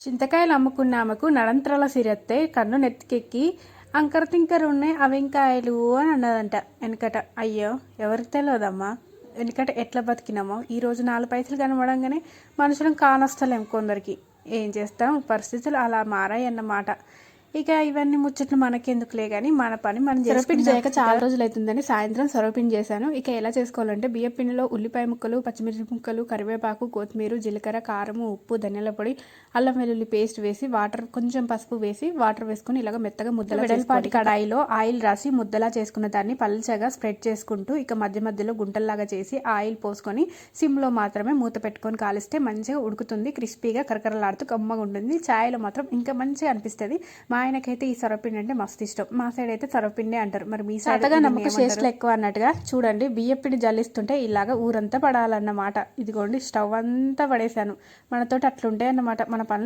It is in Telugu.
చింతకాయలు అమ్ముకున్న ఆమెకు నడంత్రాల సిరత్తే కన్ను నెత్తికెక్కి అంకర తింకర ఉన్నాయి అవింకాయలు అని అన్నదంట వెనకట. అయ్యో ఎవరికి తెలియదమ్మా వెనకట ఎట్లా బతికినామో. ఈరోజు 4 పైసలు కనబడంగానే మనుషులను కానొస్తలేం కొందరికి. ఏం చేస్తాం, పరిస్థితులు అలా మారాయి అన్నమాట. ఇక ఇవన్నీ ముచ్చట్లు మనకెందుకులే కానీ మన పని మనం సొరపిండి చేయక చాలా రోజులు అవుతుందని సాయంత్రం సొరపిండి చేశాను. ఇక ఎలా చేసుకోవాలంటే బియ్య పిండిలో ఉల్లిపాయ ముక్కలు, పచ్చిమిర్చి ముక్కలు, కరివేపాకు, కొత్తిమీర, జీలకర్ర, కారము, ఉప్పు, ధనియాల పొడి, అల్లం వెల్లుల్లి పేస్ట్ వేసి వాటర్ కొంచెం పసుపు వేసి వాటర్ వేసుకుని ఇలాగ మెత్తగా ముద్దలా వెడల్పాటి కడాయిలో ఆయిల్ రాసి ముద్దలా చేసుకున్న దాన్ని పల్చగా స్ప్రెడ్ చేసుకుంటూ ఇక మధ్య మధ్యలో గుంటల్లాగా చేసి ఆయిల్ పోసుకొని సిమ్లో మాత్రమే మూత పెట్టుకొని కాలిస్తే మంచిగా ఉడుకుతుంది. క్రిస్పీగా కరకరలాడుతూ కమ్మగా ఉంటుంది. ఛాయ్లో మాత్రం ఇంకా మంచిగా అనిపిస్తుంది. మా ఆయనకైతే ఈ సొరపిండి అంటే మస్తు ఇష్టం. మా సైడ్ అయితే సొరపిండి అంటారు. మరి మీ సైడ్ నమ్మకం చేష్టలు ఎక్కువ అన్నట్టుగా చూడండి. బియ్యపిండి జల్లిస్తుంటే ఇలాగా ఊరంతా పడాలన్నమాట. ఇదిగోండి స్టవ్ అంతా పడేశాను. మనతోటి అట్లుంటాయి అన్నమాట మన పనులు.